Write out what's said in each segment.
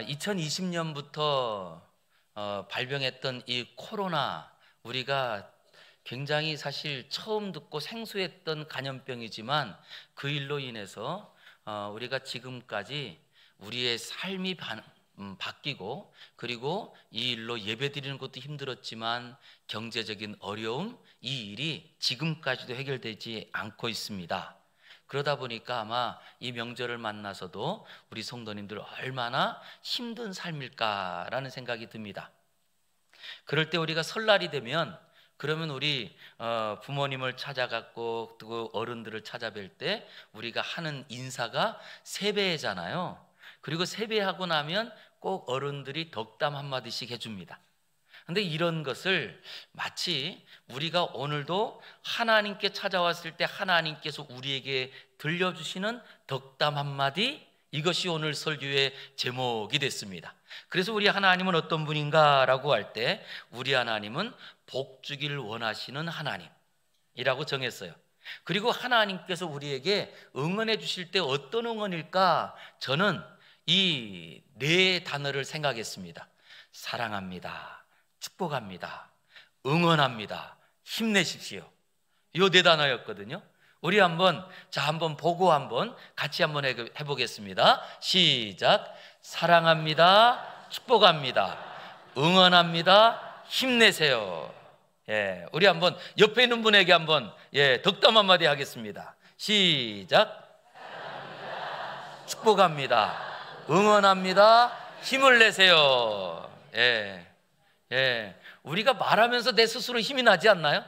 2020년부터 발병했던 이 코로나, 우리가 굉장히 사실 처음 듣고 생소했던 감염병이지만 그 일로 인해서 우리가 지금까지 우리의 삶이 바뀌고, 그리고 이 일로 예배드리는 것도 힘들었지만 경제적인 어려움, 이 일이 지금까지도 해결되지 않고 있습니다. 그러다 보니까 아마 이 명절을 만나서도 우리 성도님들 얼마나 힘든 삶일까라는 생각이 듭니다. 그럴 때 우리가 설날이 되면, 그러면 우리 부모님을 찾아갔고 또 어른들을 찾아뵐 때 우리가 하는 인사가 세배잖아요. 그리고 세배하고 나면 꼭 어른들이 덕담 한마디씩 해줍니다. 근데 이런 것을 마치 우리가 오늘도 하나님께 찾아왔을 때 하나님께서 우리에게 들려주시는 덕담 한마디, 이것이 오늘 설교의 제목이 됐습니다. 그래서 우리 하나님은 어떤 분인가라고 할 때 우리 하나님은 복 주기를 원하시는 하나님이라고 정했어요. 그리고 하나님께서 우리에게 응원해 주실 때 어떤 응원일까? 저는 이 네 단어를 생각했습니다. 사랑합니다, 축복합니다, 응원합니다, 힘내십시오. 이 네 단어였거든요. 우리 한번 보고 같이 한번 해보겠습니다. 시작. 사랑합니다, 축복합니다, 응원합니다, 힘내세요. 우리 한번 옆에 있는 분에게 한번 덕담 한마디 하겠습니다. 시작. 사랑합니다, 축복합니다, 응원합니다, 힘을 내세요. 우리가 말하면서 내 스스로 힘이 나지 않나요?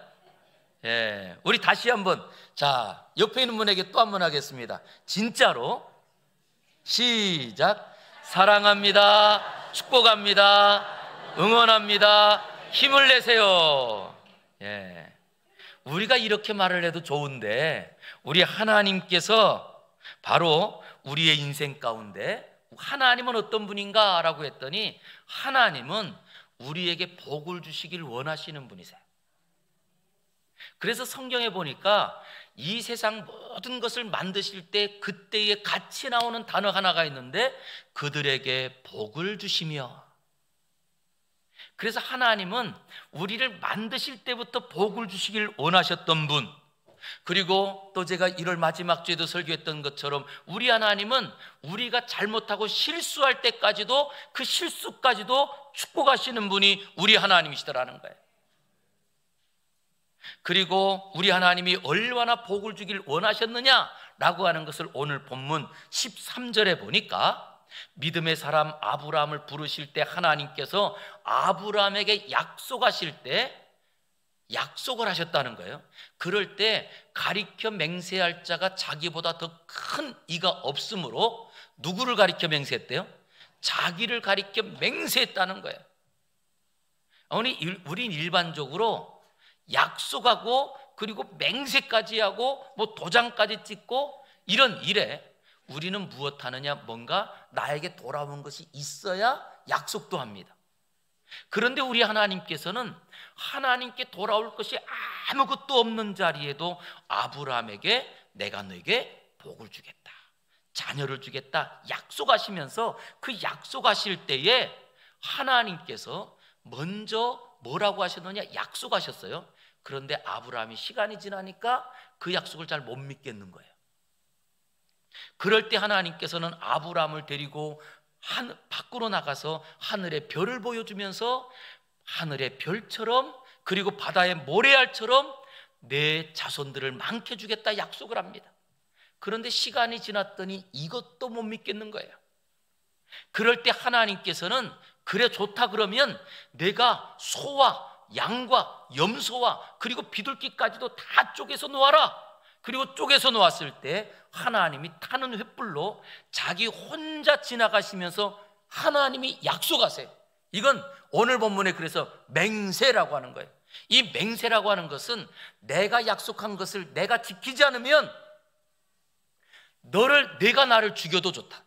우리 다시 한번, 옆에 있는 분에게 또 한번 하겠습니다. 진짜로. 시작. 사랑합니다, 축복합니다, 응원합니다, 힘을 내세요. 우리가 이렇게 말을 해도 좋은데, 우리 하나님께서 바로 우리의 인생 가운데 하나님은 어떤 분인가 라고 했더니, 하나님은 우리에게 복을 주시길 원하시는 분이세요. 그래서 성경에 보니까 이 세상 모든 것을 만드실 때 그때에 같이 나오는 단어 하나가 있는데, 그들에게 복을 주시며. 그래서 하나님은 우리를 만드실 때부터 복을 주시길 원하셨던 분, 그리고 또 제가 1월 마지막 주에도 설교했던 것처럼 우리 하나님은 우리가 잘못하고 실수할 때까지도 그 실수까지도 축복하시는 분이 우리 하나님이시더라는 거예요. 그리고 우리 하나님이 얼마나 복을 주길 원하셨느냐라고 하는 것을 오늘 본문 13절에 보니까, 믿음의 사람 아브라함을 부르실 때 하나님께서 아브라함에게 약속하실 때 약속을 하셨다는 거예요. 그럴 때 가리켜 맹세할 자가 자기보다 더 큰 이가 없으므로 누구를 가리켜 맹세했대요? 자기를 가리켜 맹세했다는 거예요. 우린 일반적으로 약속하고 그리고 맹세까지 하고 도장까지 찍고 이런 일에 우리는 무엇 하느냐? 뭔가 나에게 돌아온 것이 있어야 약속도 합니다. 그런데 우리 하나님께서는 하나님께 돌아올 것이 아무것도 없는 자리에도 아브라함에게 내가 너에게 복을 주겠다, 자녀를 주겠다 약속하시면서, 그 약속하실 때에 하나님께서 먼저 뭐라고 하셨느냐? 약속하셨어요. 그런데 아브라함이 시간이 지나니까 그 약속을 잘 못 믿겠는 거예요. 그럴 때 하나님께서는 아브라함을 데리고 밖으로 나가서 하늘의 별을 보여주면서 하늘의 별처럼, 그리고 바다의 모래알처럼 내 자손들을 많게 주겠다 약속을 합니다. 그런데 시간이 지났더니 이것도 못 믿겠는 거예요. 그럴 때 하나님께서는 그래 좋다 그러면 내가 소와 양과 염소와 그리고 비둘기까지도 다 쪼개서 놓아라. 그리고 쪼개서 놓았을 때 하나님이 타는 횃불로 자기 혼자 지나가시면서 하나님이 약속하세요. 이건 오늘 본문에 그래서 맹세라고 하는 거예요. 이 맹세라고 하는 것은 내가 약속한 것을 내가 지키지 않으면 내가 나를 죽여도 좋다,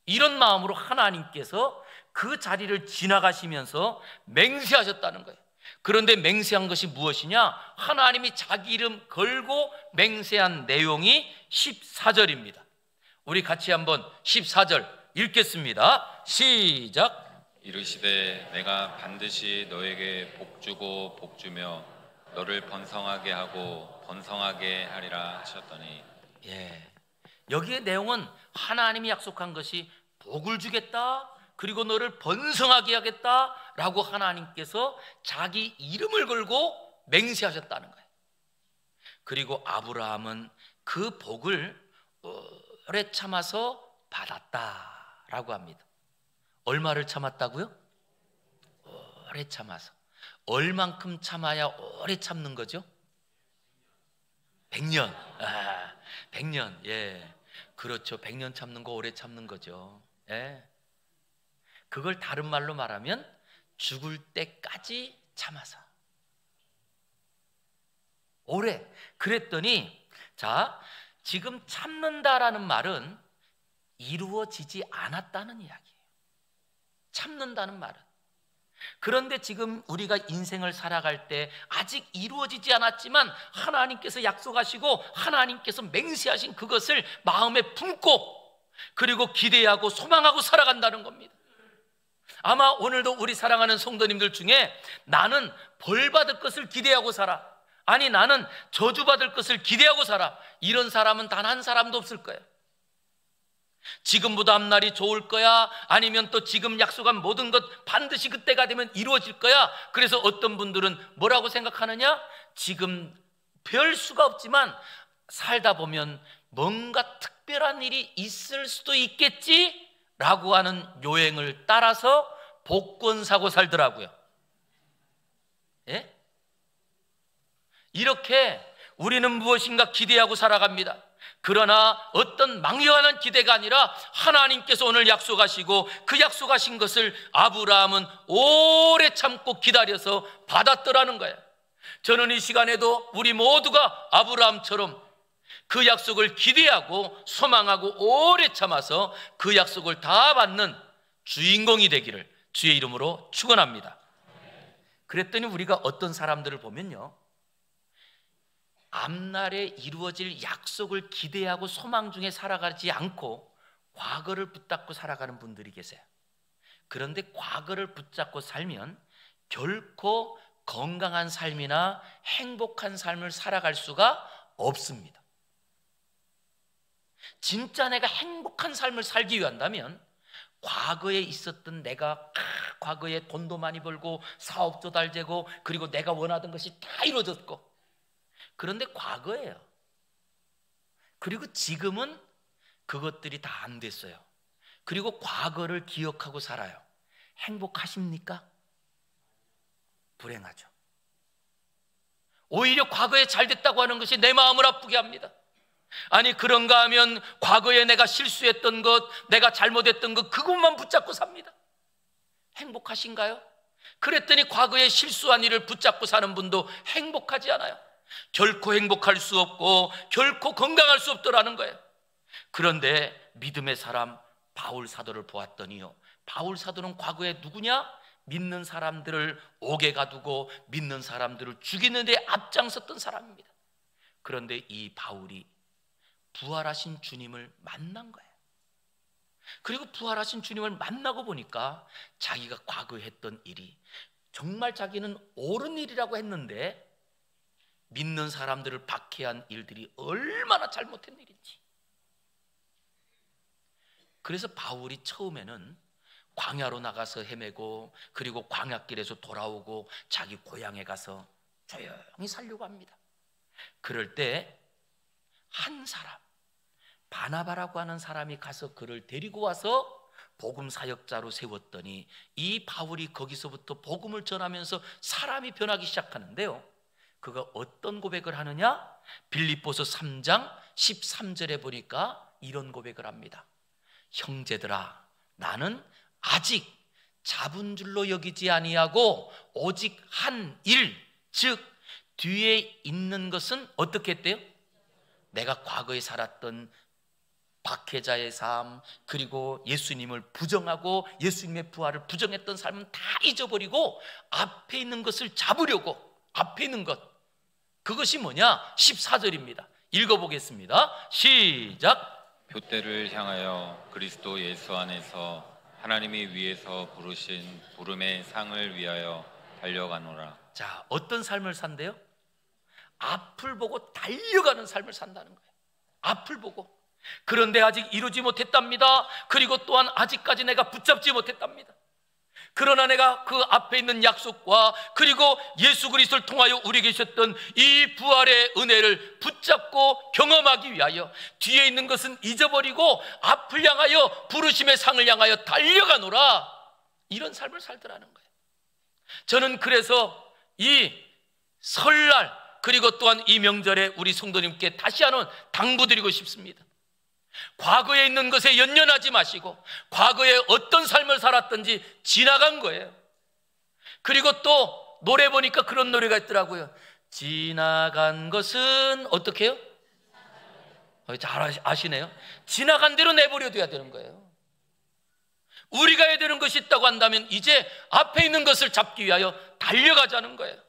이런 마음으로 하나님께서 그 자리를 지나가시면서 맹세하셨다는 거예요. 그런데 맹세한 것이 무엇이냐? 하나님이 자기 이름 걸고 맹세한 내용이 14절입니다. 우리 같이 한번 14절 읽겠습니다. 시작. 이르시되 내가 반드시 너에게 복주고 복주며 너를 번성하게 하고 번성하게 하리라 하셨더니. 예, 여기에 내용은 하나님이 약속한 것이 복을 주겠다, 그리고 너를 번성하게 하겠다라고 하나님께서 자기 이름을 걸고 맹세하셨다는 거예요. 그리고 아브라함은 그 복을 오래 참아서 받았다라고 합니다. 얼마를 참았다고요? 오래 참아서. 얼만큼 참아야 오래 참는 거죠? 100년. 100년. 예, 그렇죠. 100년 참는 거 오래 참는 거죠. 예. 그걸 다른 말로 말하면 죽을 때까지 참아서. 오래. 그랬더니 자, 지금 참는다라는 말은 이루어지지 않았다는 이야기예요. 참는다는 말은. 그런데 지금 우리가 인생을 살아갈 때 아직 이루어지지 않았지만 하나님께서 약속하시고 하나님께서 맹세하신 그것을 마음에 품고 그리고 기대하고 소망하고 살아간다는 겁니다. 아마 오늘도 우리 사랑하는 성도님들 중에 나는 벌 받을 것을 기대하고 살아, 아니 나는 저주받을 것을 기대하고 살아, 이런 사람은 단 한 사람도 없을 거예요. 지금보다 앞날이 좋을 거야, 아니면 또 지금 약속한 모든 것 반드시 그때가 되면 이루어질 거야. 그래서 어떤 분들은 뭐라고 생각하느냐, 지금 별 수가 없지만 살다 보면 뭔가 특별한 일이 있을 수도 있겠지 라고 하는 요행을 따라서 복권 사고 살더라고요. 예? 이렇게 우리는 무엇인가 기대하고 살아갑니다. 그러나 어떤 막연한 기대가 아니라 하나님께서 오늘 약속하시고 그 약속하신 것을 아브라함은 오래 참고 기다려서 받았더라는 거예요. 저는 이 시간에도 우리 모두가 아브라함처럼 그 약속을 기대하고 소망하고 오래 참아서 그 약속을 다 받는 주인공이 되기를 주의 이름으로 축원합니다. 그랬더니 우리가 어떤 사람들을 보면요, 앞날에 이루어질 약속을 기대하고 소망 중에 살아가지 않고 과거를 붙잡고 살아가는 분들이 계세요. 그런데 과거를 붙잡고 살면 결코 건강한 삶이나 행복한 삶을 살아갈 수가 없습니다. 진짜 내가 행복한 삶을 살기 위한다면 과거에 있었던 내가 과거에 돈도 많이 벌고 사업도 잘 되고 그리고 내가 원하던 것이 다 이루어졌고, 그런데 과거예요. 그리고 지금은 그것들이 다 안 됐어요. 그리고 과거를 기억하고 살아요. 행복하십니까? 불행하죠. 오히려 과거에 잘 됐다고 하는 것이 내 마음을 아프게 합니다. 아니 그런가 하면 과거에 내가 실수했던 것, 내가 잘못했던 것, 그것만 붙잡고 삽니다. 행복하신가요? 그랬더니 과거에 실수한 일을 붙잡고 사는 분도 행복하지 않아요. 결코 행복할 수 없고 결코 건강할 수 없더라는 거예요. 그런데 믿음의 사람 바울 사도를 보았더니요, 바울 사도는 과거에 누구냐? 믿는 사람들을 옥에 가두고 믿는 사람들을 죽이는 데 앞장섰던 사람입니다. 그런데 이 바울이 부활하신 주님을 만난 거예요. 그리고 부활하신 주님을 만나고 보니까 자기가 과거에 했던 일이 정말 자기는 옳은 일이라고 했는데 믿는 사람들을 박해한 일들이 얼마나 잘못된 일인지. 그래서 바울이 처음에는 광야로 나가서 헤매고 그리고 광야길에서 돌아오고 자기 고향에 가서 조용히 살려고 합니다. 그럴 때 한 사람, 바나바라고 하는 사람이 가서 그를 데리고 와서 복음 사역자로 세웠더니 이 바울이 거기서부터 복음을 전하면서 사람이 변하기 시작하는데요, 그가 어떤 고백을 하느냐? 빌립보서 3장 13절에 보니까 이런 고백을 합니다. 형제들아, 나는 아직 잡은 줄로 여기지 아니하고 오직 한 일, 즉 뒤에 있는 것은 어떻게 했대요? 내가 과거에 살았던 박해자의 삶, 그리고 예수님을 부정하고 예수님의 부활을 부정했던 삶은 다 잊어버리고 앞에 있는 것을 잡으려고, 앞에 있는 것, 그것이 뭐냐? 14절입니다. 읽어보겠습니다. 시작. 표대를 향하여 그리스도 예수 안에서 하나님이 위에서 부르신 부름의 상을 위하여 달려가노라. 자, 어떤 삶을 산대요? 앞을 보고 달려가는 삶을 산다는 거예요. 앞을 보고. 그런데 아직 이루지 못했답니다. 그리고 또한 아직까지 내가 붙잡지 못했답니다. 그러나 내가 그 앞에 있는 약속과 그리고 예수 그리스도를 통하여 우리에게 주셨던 이 부활의 은혜를 붙잡고 경험하기 위하여 뒤에 있는 것은 잊어버리고 앞을 향하여 부르심의 상을 향하여 달려가노라. 이런 삶을 살더라는 거예요. 저는 그래서 이 설날 그리고 또한 이 명절에 우리 성도님께 다시 한번 당부드리고 싶습니다. 과거에 있는 것에 연연하지 마시고 과거에 어떤 삶을 살았든지 지나간 거예요. 그리고 또 노래 보니까 그런 노래가 있더라고요. 지나간 것은 어떻게 해요? 잘 아시네요. 지나간 대로 내버려둬야 되는 거예요. 우리가 해야 되는 것이 있다고 한다면 이제 앞에 있는 것을 잡기 위하여 달려가자는 거예요.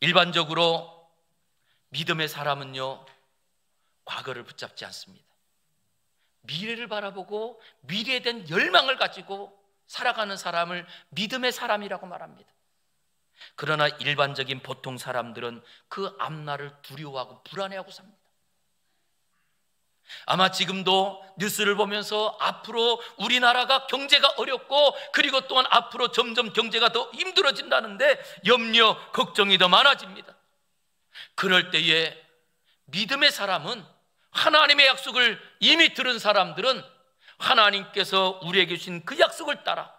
일반적으로 믿음의 사람은요, 과거를 붙잡지 않습니다. 미래를 바라보고 미래에 대한 열망을 가지고 살아가는 사람을 믿음의 사람이라고 말합니다. 그러나 일반적인 보통 사람들은 그 앞날을 두려워하고 불안해하고 삽니다. 아마 지금도 뉴스를 보면서 앞으로 우리나라가 경제가 어렵고 그리고 또한 앞으로 점점 경제가 더 힘들어진다는데 염려, 걱정이 더 많아집니다. 그럴 때에 믿음의 사람은 하나님의 약속을 이미 들은 사람들은 하나님께서 우리에게 주신 그 약속을 따라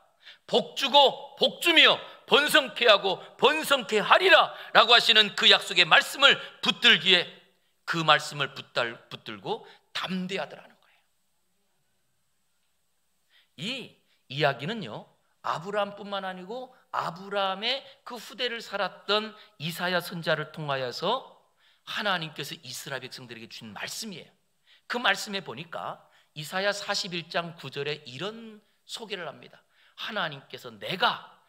복주고 복주며 번성케 하고 번성케 하리라 라고 하시는 그 약속의 말씀을 붙들기에 그 말씀을 붙들고 담대하더라는 거예요. 이 이야기는요, 아브라함뿐만 아니고 아브라함의 그 후대를 살았던 이사야 선지자를 통하여서 하나님께서 이스라엘 백성들에게 주신 말씀이에요. 그 말씀에 보니까 이사야 41장 9절에 이런 소개를 합니다. 하나님께서 내가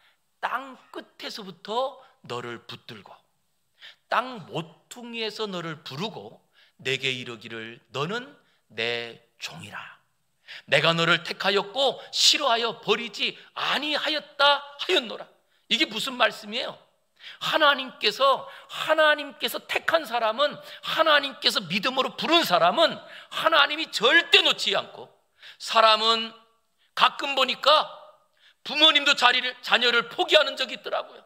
땅 끝에서부터 너를 붙들고 땅 모퉁이에서 너를 부르고 내게 이르기를 너는 내 종이라. 내가 너를 택하였고 싫어하여 버리지 아니하였다 하였노라. 이게 무슨 말씀이에요? 하나님께서 택한 사람은, 하나님께서 믿음으로 부른 사람은 하나님이 절대 놓지 않고, 사람은 가끔 보니까 부모님도 자녀를 포기하는 적이 있더라고요.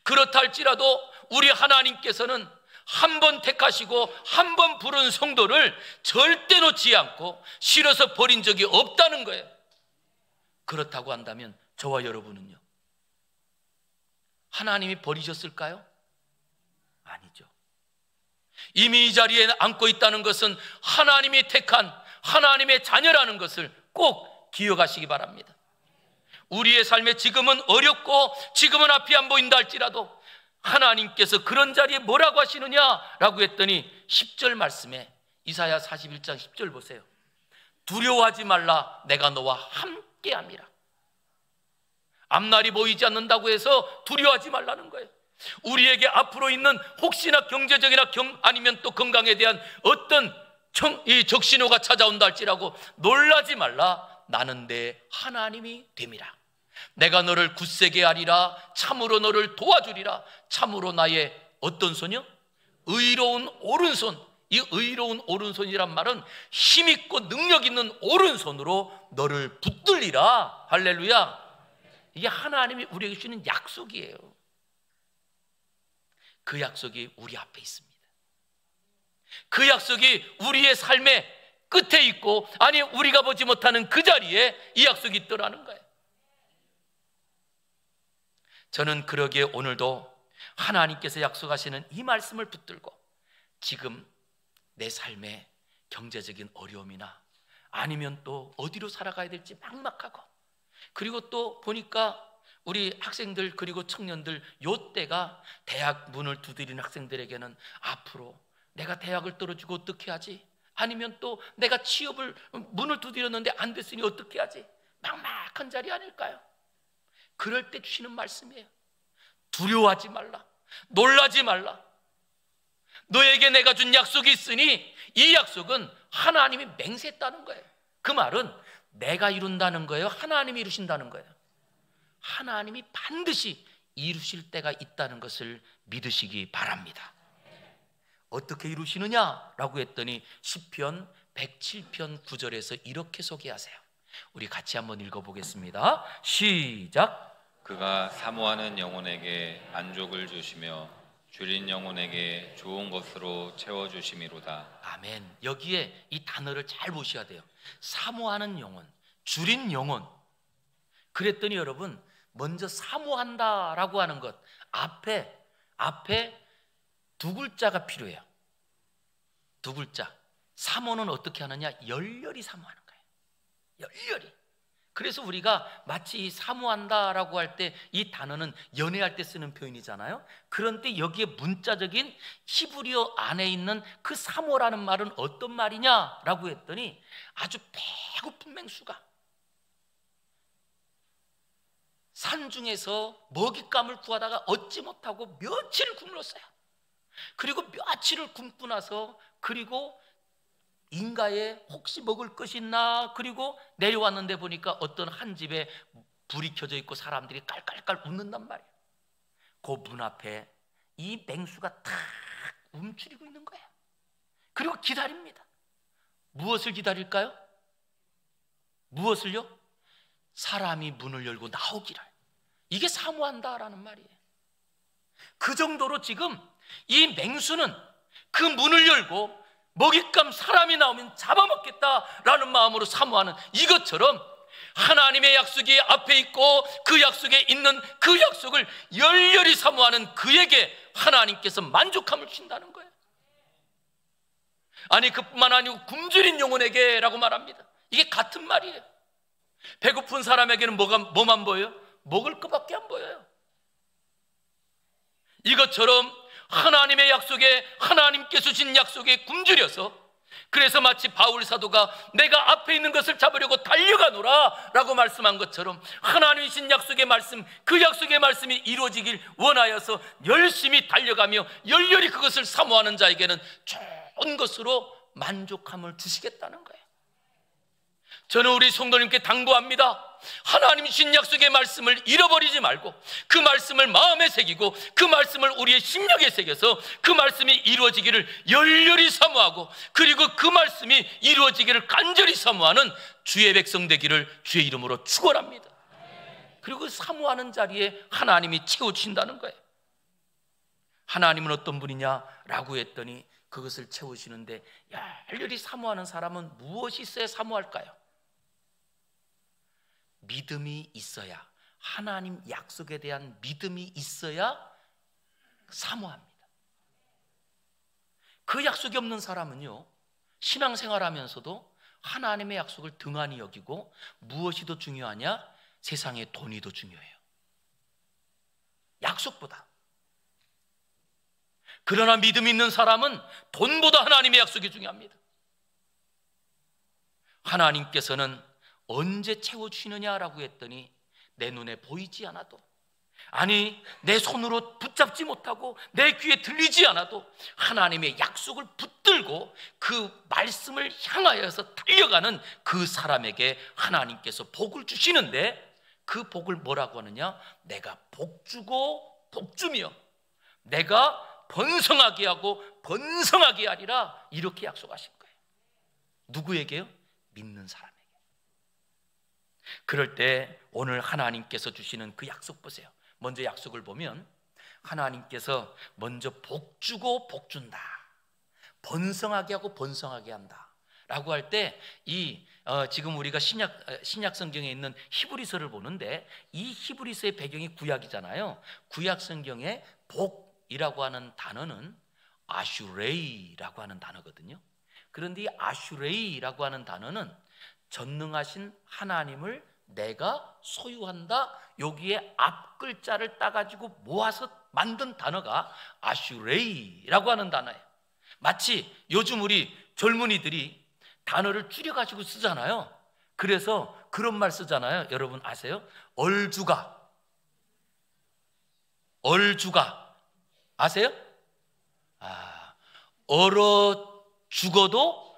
그렇다 할지라도 우리 하나님께서는 한 번 택하시고 한 번 부른 성도를 절대 놓지 않고 싫어서 버린 적이 없다는 거예요. 그렇다고 한다면 저와 여러분은요, 하나님이 버리셨을까요? 아니죠. 이미 이 자리에 앉고 있다는 것은 하나님이 택한 하나님의 자녀라는 것을 꼭 기억하시기 바랍니다. 우리의 삶에 지금은 어렵고 지금은 앞이 안 보인다 할지라도 하나님께서 그런 자리에 뭐라고 하시느냐라고 했더니 10절 말씀에 이사야 41장 10절 보세요. 두려워하지 말라, 내가 너와 함께함이라. 앞날이 보이지 않는다고 해서 두려워하지 말라는 거예요. 우리에게 앞으로 있는 혹시나 경제적이나 아니면 또 건강에 대한 어떤 적신호가 찾아온다 할지라도 놀라지 말라. 나는 내 하나님이 됨이라. 내가 너를 굳세게 하리라. 참으로 너를 도와주리라. 참으로 나의 어떤 손이요? 의로운 오른손. 이 의로운 오른손이란 말은 힘있고 능력 있는 오른손으로 너를 붙들리라. 할렐루야. 이게 하나님이 우리에게 주시는 약속이에요. 그 약속이 우리 앞에 있습니다. 그 약속이 우리의 삶의 끝에 있고, 아니 우리가 보지 못하는 그 자리에 이 약속이 있더라는 거예요. 저는 그러기에 오늘도 하나님께서 약속하시는 이 말씀을 붙들고 지금 내 삶에 경제적인 어려움이나 아니면 또 어디로 살아가야 될지 막막하고, 그리고 또 보니까 우리 학생들 그리고 청년들 요 때가 대학 문을 두드리는 학생들에게는 앞으로 내가 대학을 떨어지고 어떻게 하지? 아니면 또 내가 취업을 문을 두드렸는데 안 됐으니 어떻게 하지? 막막한 자리 아닐까요? 그럴 때 주시는 말씀이에요. 두려워하지 말라. 놀라지 말라. 너에게 내가 준 약속이 있으니 이 약속은 하나님이 맹세했다는 거예요. 그 말은 내가 이룬다는 거예요? 하나님이 이루신다는 거예요? 하나님이 반드시 이루실 때가 있다는 것을 믿으시기 바랍니다. 어떻게 이루시느냐라고 했더니 시편 107편 9절에서 이렇게 소개하세요. 우리 같이 한번 읽어보겠습니다. 시작. 그가 사모하는 영혼에게 만족을 주시며 줄인 영혼에게 좋은 것으로 채워주심이로다. 아멘. 여기에 이 단어를 잘 보셔야 돼요. 사모하는 영혼, 줄인 영혼. 그랬더니 여러분, 먼저 사모한다라고 하는 것 앞에 두 글자가 필요해요. 두 글자. 사모는 어떻게 하느냐? 열렬히 사모하는 거예요. 열렬히. 그래서 우리가 마치 사모한다라고 할 때 이 단어는 연애할 때 쓰는 표현이잖아요. 그런데 여기에 문자적인 히브리어 안에 있는 그 사모라는 말은 어떤 말이냐라고 했더니 아주 배고픈 맹수가 산중에서 먹잇감을 구하다가 얻지 못하고 며칠을 굶었어요. 그리고 며칠을 굶고 나서 그리고 인가에 혹시 먹을 것이 있나, 그리고 내려왔는데 보니까 어떤 한 집에 불이 켜져 있고 사람들이 깔깔깔 웃는단 말이에요. 그 문 앞에 이 맹수가 탁 움츠리고 있는 거예요. 그리고 기다립니다. 무엇을 기다릴까요? 무엇을요? 사람이 문을 열고 나오기를. 이게 사모한다라는 말이에요. 그 정도로 지금 이 맹수는 그 문을 열고 먹잇감 사람이 나오면 잡아먹겠다라는 마음으로 사모하는 이것처럼 하나님의 약속이 앞에 있고 그 약속에 있는 그 약속을 열렬히 사모하는 그에게 하나님께서 만족함을 주신다는 거예요. 아니, 그뿐만 아니고 굶주린 영혼에게 라고 말합니다. 이게 같은 말이에요. 배고픈 사람에게는 뭐만 보여요? 먹을 것밖에 안 보여요. 이것처럼 하나님의 약속에, 하나님께서 주신 약속에 굶주려서, 그래서 마치 바울 사도가 내가 앞에 있는 것을 잡으려고 달려가노라 라고 말씀한 것처럼 하나님이 주신 약속의 말씀, 그 약속의 말씀이 이루어지길 원하여서 열심히 달려가며 열렬히 그것을 사모하는 자에게는 좋은 것으로 만족함을 주시겠다는 거예요. 저는 우리 성도님께 당부합니다. 하나님이 주신 약속의 말씀을 잃어버리지 말고 그 말씀을 마음에 새기고 그 말씀을 우리의 심령에 새겨서 그 말씀이 이루어지기를 열렬히 사모하고, 그리고 그 말씀이 이루어지기를 간절히 사모하는 주의 백성 되기를 주의 이름으로 축원합니다. 그리고 사모하는 자리에 하나님이 채워주신다는 거예요. 하나님은 어떤 분이냐라고 했더니 그것을 채우시는데, 열렬히 사모하는 사람은 무엇이 있어야 사모할까요? 믿음이 있어야, 하나님 약속에 대한 믿음이 있어야 사모합니다. 그 약속이 없는 사람은요, 신앙생활하면서도 하나님의 약속을 등한히 여기고 무엇이 더 중요하냐? 세상의 돈이 더 중요해요. 약속보다. 그러나 믿음 있는 사람은 돈보다 하나님의 약속이 중요합니다. 하나님께서는 언제 채워주시느냐라고 했더니 내 눈에 보이지 않아도, 아니 내 손으로 붙잡지 못하고 내 귀에 들리지 않아도 하나님의 약속을 붙들고 그 말씀을 향하여서 달려가는 그 사람에게 하나님께서 복을 주시는데, 그 복을 뭐라고 하느냐? 내가 복주고 복주며 내가 번성하게 하고 번성하게 하리라, 이렇게 약속하신 거예요. 누구에게요? 믿는 사람에게. 그럴 때 오늘 하나님께서 주시는 그 약속 보세요. 먼저 약속을 보면 하나님께서 먼저 복주고 복준다, 번성하게 하고 번성하게 한다 라고 할 때 지금 우리가 신약 성경에 있는 히브리서를 보는데, 이 히브리서의 배경이 구약이잖아요. 구약 성경에 복이라고 하는 단어는 아슈레이라고 하는 단어거든요. 그런데 이 아슈레이라고 하는 단어는 전능하신 하나님을 내가 소유한다, 여기에 앞 글자를 따가지고 모아서 만든 단어가 아슈레이라고 하는 단어예요. 마치 요즘 우리 젊은이들이 단어를 줄여가지고 쓰잖아요. 그래서 그런 말 쓰잖아요. 여러분 아세요? 얼주가 아세요? 얼어 죽어도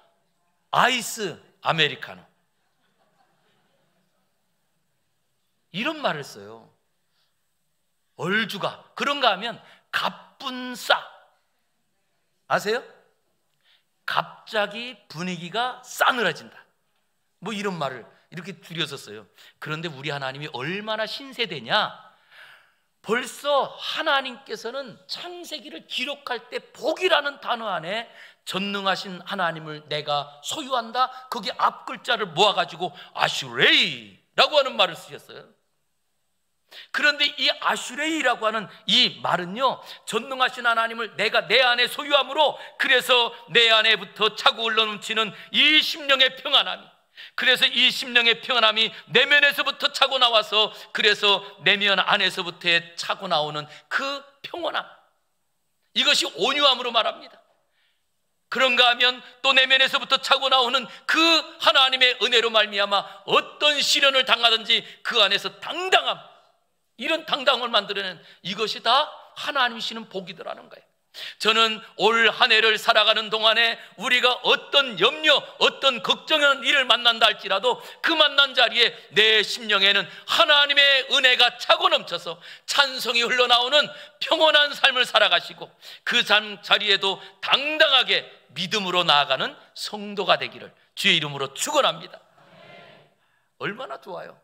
아이스 아메리카노, 이런 말을 써요. 얼죽아. 그런가 하면 갑분싸, 아세요? 갑자기 분위기가 싸늘해진다, 뭐 이런 말을 이렇게 줄여서 써요. 그런데 우리 하나님이 얼마나 신세대냐, 벌써 하나님께서는 창세기를 기록할 때 복이라는 단어 안에 전능하신 하나님을 내가 소유한다, 거기 앞 글자를 모아가지고 아슈레이라고 하는 말을 쓰셨어요. 그런데 이 아슈레이라고 하는 이 말은요, 전능하신 하나님을 내가 내 안에 소유함으로, 그래서 내 안에부터 차고 흘러넘치는 이 심령의 평안함이, 그래서 이 심령의 평안함이 내면에서부터 차고 나와서, 그래서 내면 안에서부터 차고 나오는 그 평안함, 이것이 온유함으로 말합니다. 그런가 하면 또 내면에서부터 차고 나오는 그 하나님의 은혜로 말미암아 어떤 시련을 당하든지 그 안에서 당당함, 이런 당당함을 만들어낸, 이것이 다 하나님이시는 복이더라는 거예요. 저는 올 한 해를 살아가는 동안에 우리가 어떤 염려, 어떤 걱정하는 일을 만난다 할지라도 그 만난 자리에 내 심령에는 하나님의 은혜가 차고 넘쳐서 찬송이 흘러나오는 평온한 삶을 살아가시고, 그 삶 자리에도 당당하게 믿음으로 나아가는 성도가 되기를 주의 이름으로 축원합니다. 얼마나 좋아요.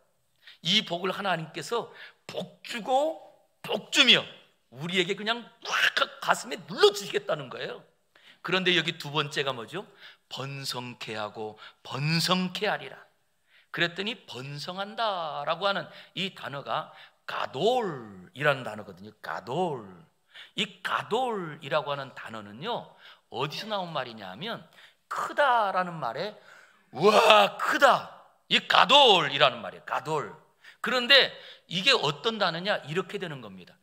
이 복을 하나님께서 복주고 복주며 우리에게 그냥 꽉 가슴에 눌러주시겠다는 거예요. 그런데 여기 두 번째가 뭐죠? 번성케 하고 번성케 하리라. 그랬더니 번성한다라고 하는 이 단어가 가돌이라는 단어거든요. 가돌. 이 가돌이라고 하는 단어는요, 어디서 나온 말이냐 하면 크다라는 말에 우와 크다, 이 가돌이라는 말이에요. 가돌. 그런데 이게 어떤 단어냐, 이렇게 되는 겁니다.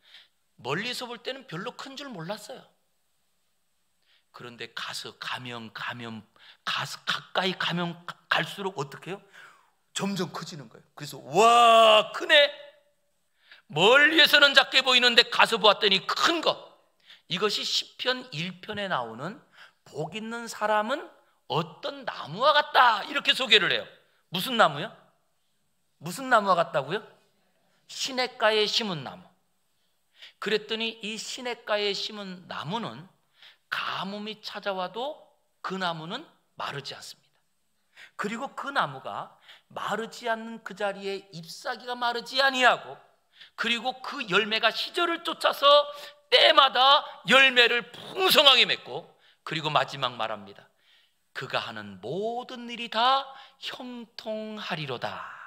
멀리서 볼 때는 별로 큰 줄 몰랐어요. 그런데 가서 가면 가까이 가면 갈수록 어떻게 해요? 점점 커지는 거예요. 그래서 와 크네, 멀리에서는 작게 보이는데 가서 보았더니 큰 것. 이것이 시편 1편에 나오는 복 있는 사람은 어떤 나무와 같다, 이렇게 소개를 해요. 무슨 나무요? 무슨 나무와 같다고요? 시냇가에 심은 나무. 그랬더니 이 시냇가에 심은 나무는 가뭄이 찾아와도 그 나무는 마르지 않습니다. 그리고 그 나무가 마르지 않는 그 자리에 잎사귀가 마르지 아니하고, 그리고 그 열매가 시절을 쫓아서 때마다 열매를 풍성하게 맺고, 그리고 마지막 말합니다. 그가 하는 모든 일이 다 형통하리로다.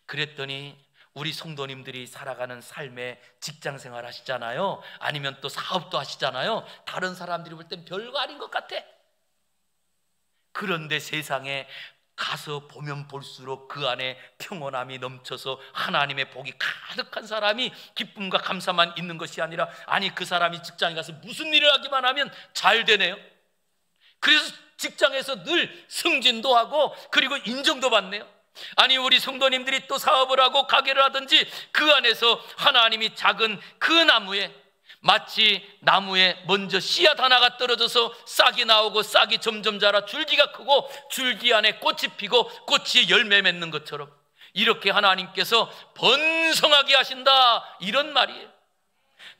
그랬더니 우리 성도님들이 살아가는 삶에 직장 생활 하시잖아요. 아니면 또 사업도 하시잖아요. 다른 사람들이 볼 땐 별거 아닌 것 같아. 그런데 세상에 가서 보면 볼수록 그 안에 평온함이 넘쳐서 하나님의 복이 가득한 사람이 기쁨과 감사만 있는 것이 아니라, 아니 그 사람이 직장에 가서 무슨 일을 하기만 하면 잘 되네요. 그래서 직장에서 늘 승진도 하고 그리고 인정도 받네요. 아니 우리 성도님들이 또 사업을 하고 가게를 하든지 그 안에서 하나님이 작은 그 나무에, 마치 나무에 먼저 씨앗 하나가 떨어져서 싹이 나오고 싹이 점점 자라 줄기가 크고 줄기 안에 꽃이 피고 꽃이 열매 맺는 것처럼 이렇게 하나님께서 번성하게 하신다, 이런 말이에요.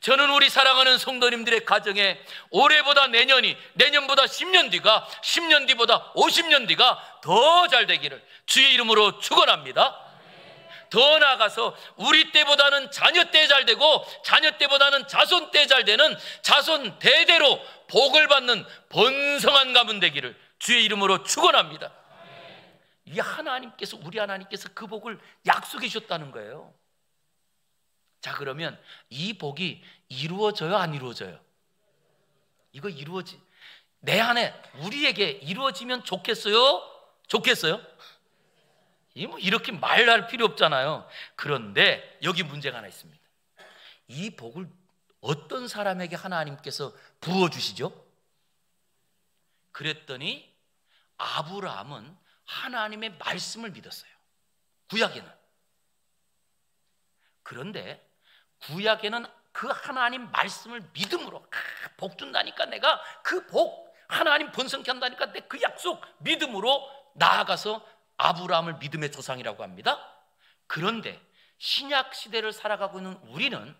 저는 우리 사랑하는 성도님들의 가정에 올해보다 내년이, 내년보다 10년 뒤가, 10년 뒤보다 50년 뒤가 더 잘 되기를 주의 이름으로 축원합니다. 더 나아가서 우리 때보다는 자녀 때 잘 되고 자녀 때보다는 자손 때 잘 되는, 자손 대대로 복을 받는 번성한 가문 되기를 주의 이름으로 축원합니다. 이 하나님께서, 우리 하나님께서 그 복을 약속해 주셨다는 거예요. 자, 그러면 이 복이 이루어져요, 안 이루어져요? 이거 내 안에 우리에게 이루어지면 좋겠어요? 좋겠어요? 이렇게 말할 필요 없잖아요. 그런데 여기 문제가 하나 있습니다. 이 복을 어떤 사람에게 하나님께서 부어주시죠? 그랬더니 아브라함은 하나님의 말씀을 믿었어요. 구약에는. 그런데 구약에는 그 하나님 말씀을 믿음으로 복 준다니까 내가 그 복 하나님 번성케 한다니까 내 그 약속 믿음으로 나아가서 아브라함을 믿음의 조상이라고 합니다. 그런데 신약 시대를 살아가고 있는 우리는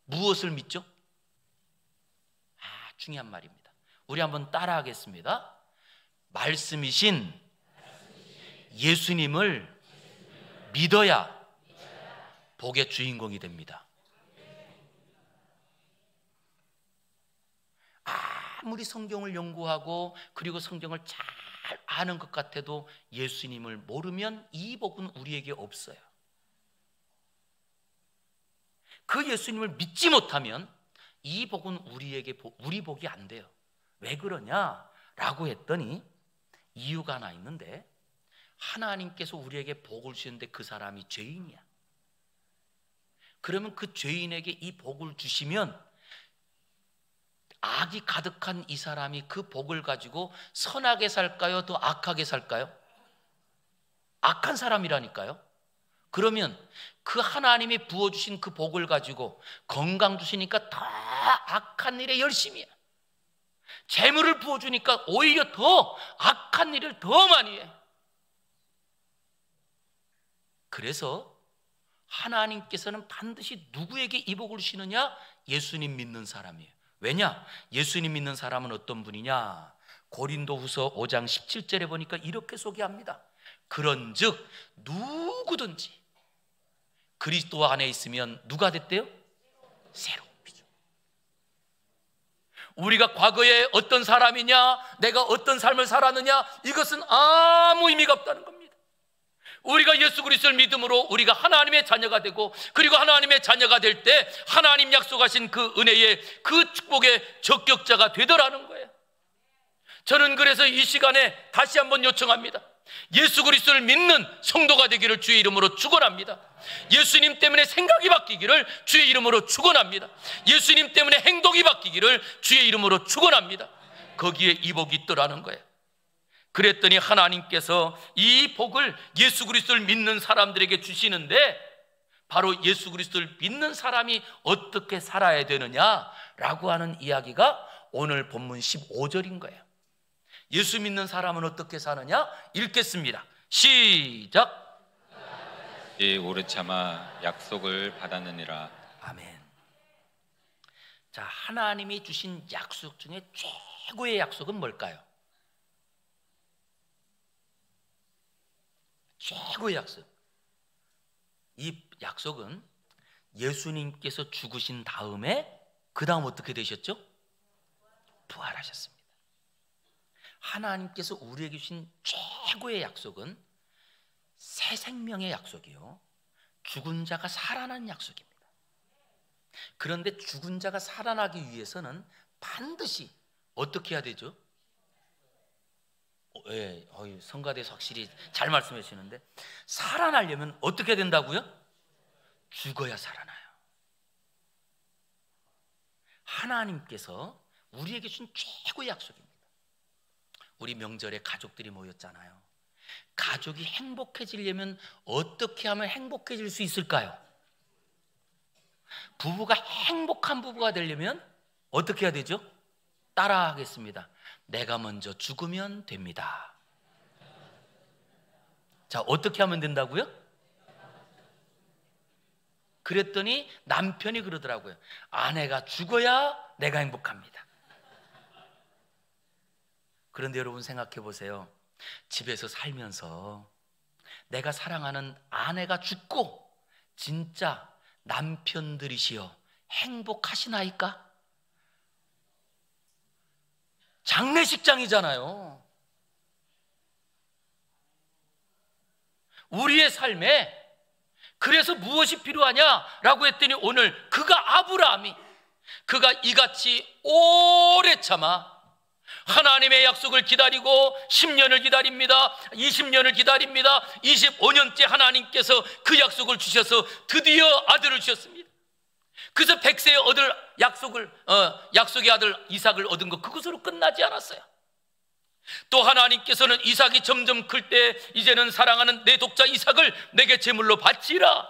무엇을 믿죠? 중요한 말입니다. 우리 한번 따라하겠습니다. 말씀이신 예수님을 믿어야 복의 주인공이 됩니다. 아무리 성경을 연구하고 그리고 성경을 잘 아는 것 같아도 예수님을 모르면 이 복은 우리에게 없어요. 그 예수님을 믿지 못하면 이 복은 우리 복이 안 돼요. 왜 그러냐라고 했더니 이유가 하나 있는데, 하나님께서 우리에게 복을 주시는데 그 사람이 죄인이야. 그러면 그 죄인에게 이 복을 주시면 악이 가득한 이 사람이 그 복을 가지고 선하게 살까요? 더 악하게 살까요? 악한 사람이라니까요. 그러면 그 하나님이 부어주신 그 복을 가지고 건강 주시니까 더 악한 일에 열심히 해. 재물을 부어주니까 오히려 더 악한 일을 더 많이 해. 그래서 하나님께서는 반드시 누구에게 이 복을 주시느냐? 예수님 믿는 사람이에요. 왜냐? 예수님 믿는 사람은 어떤 분이냐? 고린도후서 5장 17절에 보니까 이렇게 소개합니다. 그런즉 누구든지 그리스도 안에 있으면 누가 됐대요? 새로운 피조. 우리가 과거에 어떤 사람이냐, 내가 어떤 삶을 살았느냐, 이것은 아무 의미가 없다는 겁니다. 우리가 예수 그리스도를 믿음으로 우리가 하나님의 자녀가 되고, 그리고 하나님의 자녀가 될 때 하나님 약속하신 그 은혜의 그 축복의 적격자가 되더라는 거예요. 저는 그래서 이 시간에 다시 한번 요청합니다. 예수 그리스도를 믿는 성도가 되기를 주의 이름으로 축원합니다. 예수님 때문에 생각이 바뀌기를 주의 이름으로 축원합니다. 예수님 때문에 행동이 바뀌기를 주의 이름으로 축원합니다. 거기에 이 복이 있더라는 거예요. 그랬더니 하나님께서 이 복을 예수 그리스도를 믿는 사람들에게 주시는데, 바로 예수 그리스도를 믿는 사람이 어떻게 살아야 되느냐라고 하는 이야기가 오늘 본문 15절인 거예요. 예수 믿는 사람은 어떻게 사느냐? 읽겠습니다. 시작. 오래 참아 약속을 받았느니라. 아멘. 자, 하나님이 주신 약속 중에 최고의 약속은 뭘까요? 최고의 약속. 이 약속은 예수님께서 죽으신 다음에 그 다음 어떻게 되셨죠? 부활하셨습니다. 하나님께서 우리에게 주신 최고의 약속은 새 생명의 약속이요, 죽은 자가 살아나는 약속입니다. 그런데 죽은 자가 살아나기 위해서는 반드시 어떻게 해야 되죠? 성가대에서 확실히 잘 말씀해 주시는데, 살아나려면 어떻게 된다고요? 죽어야 살아나요. 하나님께서 우리에게 주신 최고의 약속입니다. 우리 명절에 가족들이 모였잖아요. 가족이 행복해지려면 어떻게 하면 행복해질 수 있을까요? 부부가 행복한 부부가 되려면 어떻게 해야 되죠? 따라하겠습니다. 내가 먼저 죽으면 됩니다. 자, 어떻게 하면 된다고요? 그랬더니 남편이 그러더라고요. 아내가 죽어야 내가 행복합니다. 그런데 여러분 생각해 보세요. 집에서 살면서 내가 사랑하는 아내가 죽고 진짜 남편들이시여 행복하시나이까? 장례식장이잖아요. 우리의 삶에 그래서 무엇이 필요하냐라고 했더니 오늘 그가 아브라함이 그가 이같이 오래 참아 하나님의 약속을 기다리고 10년을 기다립니다. 20년을 기다립니다. 25년째 하나님께서 그 약속을 주셔서 드디어 아들을 주셨습니다. 그래서 100세에 얻을 약속의 아들 이삭을 얻은 것, 그것으로 끝나지 않았어요. 또 하나님께서는 이삭이 점점 클 때 이제는 사랑하는 내 독자 이삭을 내게 제물로 바치라.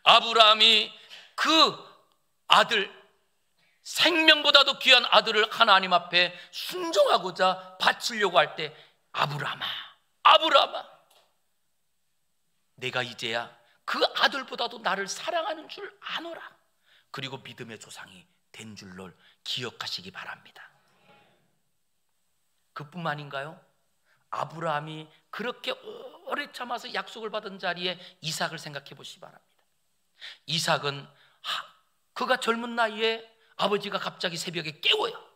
아브라함이 그 아들, 생명보다도 귀한 아들을 하나님 앞에 순종하고자 바치려고 할 때 아브라함아, 아브라함아, 내가 이제야 그 아들보다도 나를 사랑하는 줄 아노라. 그리고 믿음의 조상이 된 줄로 기억하시기 바랍니다. 그뿐만인가요? 아브라함이 그렇게 오래 참아서 약속을 받은 자리에 이삭을 생각해 보시기 바랍니다. 이삭은 그가 젊은 나이에 아버지가 갑자기 새벽에 깨워요.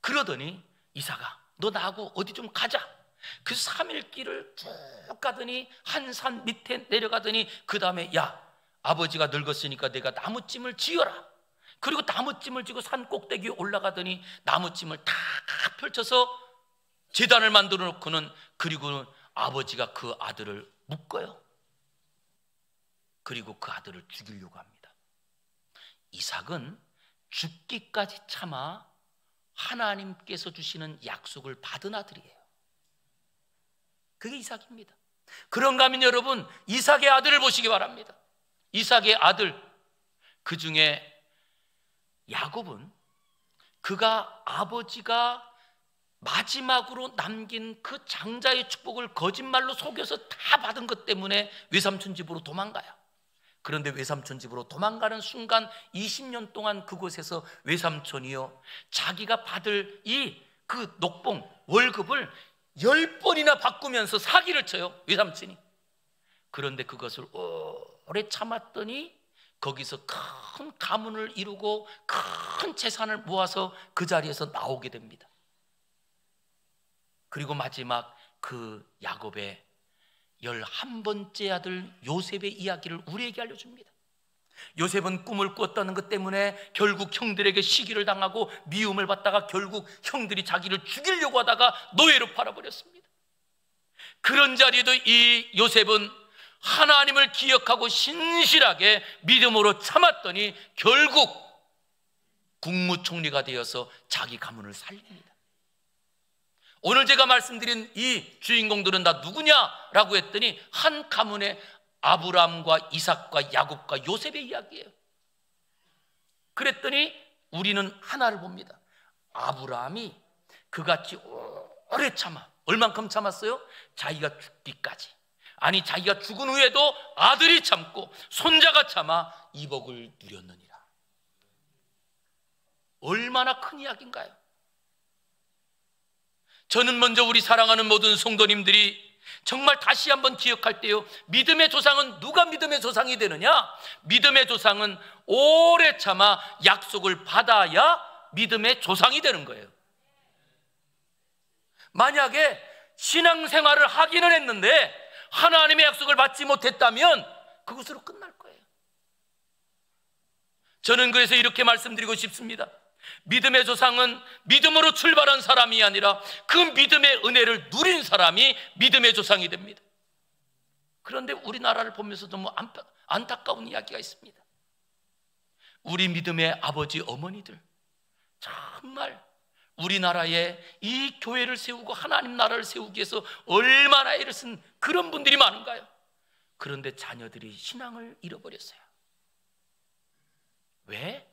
그러더니 이삭아, 너 나하고 어디 좀 가자. 그 3일 길을 쭉 가더니 한 산 밑에 내려가더니 그 다음에 야, 아버지가 늙었으니까 내가 나무찜을 지어라. 그리고 나무찜을 지고 산 꼭대기에 올라가더니 나무찜을 다 펼쳐서 제단을 만들어 놓고는, 그리고 아버지가 그 아들을 묶어요. 그리고 그 아들을 죽이려고 합니다. 이삭은 죽기까지 참아 하나님께서 주시는 약속을 받은 아들이에요. 그게 이삭입니다. 그런가 하면 여러분, 이삭의 아들을 보시기 바랍니다. 이삭의 아들, 그 중에 야곱은 그가 아버지가 마지막으로 남긴 그 장자의 축복을 거짓말로 속여서 다 받은 것 때문에 외삼촌 집으로 도망가요. 그런데 외삼촌 집으로 도망가는 순간 20년 동안 그곳에서 외삼촌이요, 자기가 받을 그 녹봉 월급을 10번이나 바꾸면서 사기를 쳐요, 외삼촌이. 그런데 그것을 오래 참았더니 거기서 큰 가문을 이루고 큰 재산을 모아서 그 자리에서 나오게 됩니다. 그리고 마지막 그 야곱의 11번째 아들 요셉의 이야기를 우리에게 알려줍니다. 요셉은 꿈을 꿨다는 것 때문에 결국 형들에게 시기를 당하고 미움을 받다가 결국 형들이 자기를 죽이려고 하다가 노예로 팔아버렸습니다. 그런 자리에도 이 요셉은 하나님을 기억하고 신실하게 믿음으로 참았더니 결국 국무총리가 되어서 자기 가문을 살립니다. 오늘 제가 말씀드린 이 주인공들은 다 누구냐라고 했더니 한 가문의 아브라함과 이삭과 야곱과 요셉의 이야기예요. 그랬더니 우리는 하나를 봅니다. 아브라함이 그같이 오래 참아, 얼만큼 참았어요? 자기가 죽기까지. 아니, 자기가 죽은 후에도 아들이 참고 손자가 참아 이 복을 누렸느니라. 얼마나 큰 이야기인가요? 저는 먼저 우리 사랑하는 모든 성도님들이 정말 다시 한번 기억할 때요, 믿음의 조상은 누가 믿음의 조상이 되느냐? 믿음의 조상은 오래 참아 약속을 받아야 믿음의 조상이 되는 거예요. 만약에 신앙생활을 하기는 했는데 하나님의 약속을 받지 못했다면 그것으로 끝날 거예요. 저는 그래서 이렇게 말씀드리고 싶습니다. 믿음의 조상은 믿음으로 출발한 사람이 아니라 그 믿음의 은혜를 누린 사람이 믿음의 조상이 됩니다. 그런데 우리나라를 보면서 너무 안타까운 이야기가 있습니다. 우리 믿음의 아버지 어머니들, 정말 우리나라에 이 교회를 세우고 하나님 나라를 세우기 위해서 얼마나 애를 쓴 그런 분들이 많은가요? 그런데 자녀들이 신앙을 잃어버렸어요. 왜?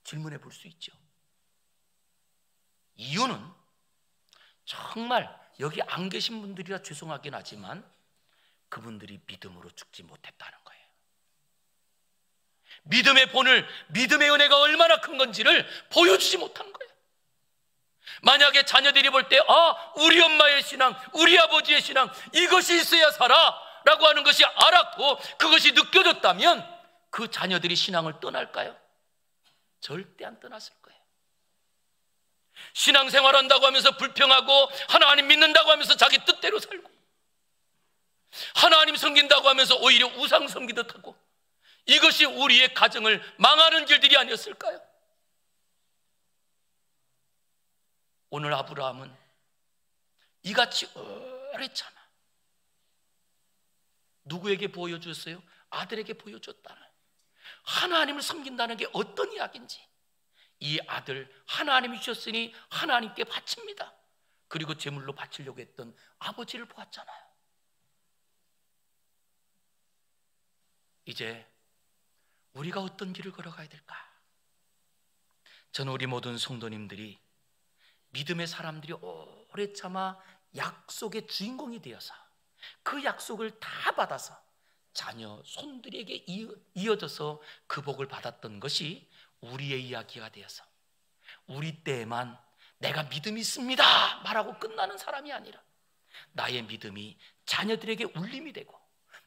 질문해 볼 수 있죠. 이유는 정말 여기 안 계신 분들이라 죄송하긴 하지만 그분들이 믿음으로 죽지 못했다는 거예요. 믿음의 본을, 믿음의 은혜가 얼마나 큰 건지를 보여주지 못한 거예요. 만약에 자녀들이 볼 때 우리 엄마의 신앙, 우리 아버지의 신앙, 이것이 있어야 살아 라고 하는 것이 알았고 그것이 느껴졌다면 그 자녀들이 신앙을 떠날까요? 절대 안 떠났을 거예요. 신앙생활한다고 하면서 불평하고 하나님 믿는다고 하면서 자기 뜻대로 살고 하나님 섬긴다고 하면서 오히려 우상 섬기듯 하고, 이것이 우리의 가정을 망하는 길들이 아니었을까요? 오늘 아브라함은 이같이 오래 참아 누구에게 보여줬어요? 아들에게 보여줬다는, 하나님을 섬긴다는 게 어떤 이야기인지. 이 아들 하나님이 주셨으니 하나님께 바칩니다. 그리고 제물로 바치려고 했던 아버지를 보았잖아요. 이제 우리가 어떤 길을 걸어가야 될까? 저는 우리 모든 성도님들이 믿음의 사람들이 오래 참아 약속의 주인공이 되어서 그 약속을 다 받아서 자녀 손들에게 이어져서 그 복을 받았던 것이 우리의 이야기가 되어서 우리 때에만 내가 믿음이 있습니다 말하고 끝나는 사람이 아니라 나의 믿음이 자녀들에게 울림이 되고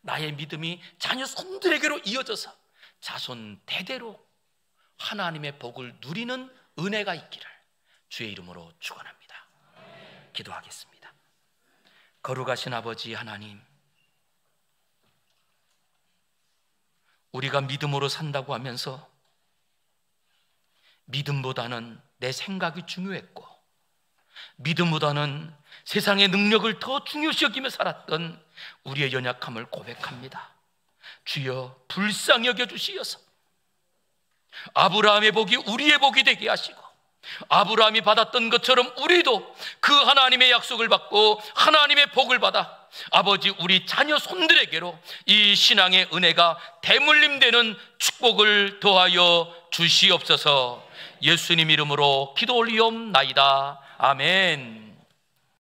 나의 믿음이 자녀 손들에게로 이어져서 자손 대대로 하나님의 복을 누리는 은혜가 있기를 주의 이름으로 축원합니다. 기도하겠습니다. 거룩하신 아버지 하나님, 우리가 믿음으로 산다고 하면서 믿음보다는 내 생각이 중요했고 믿음보다는 세상의 능력을 더 중요시 여기며 살았던 우리의 연약함을 고백합니다. 주여 불쌍히 여겨주시어서 아브라함의 복이 우리의 복이 되게 하시고 아브라함이 받았던 것처럼 우리도 그 하나님의 약속을 받고 하나님의 복을 받아 아버지 우리 자녀 손들에게로 이 신앙의 은혜가 대물림되는 축복을 더하여 주시옵소서. 예수님 이름으로 기도 올리옵나이다. 아멘.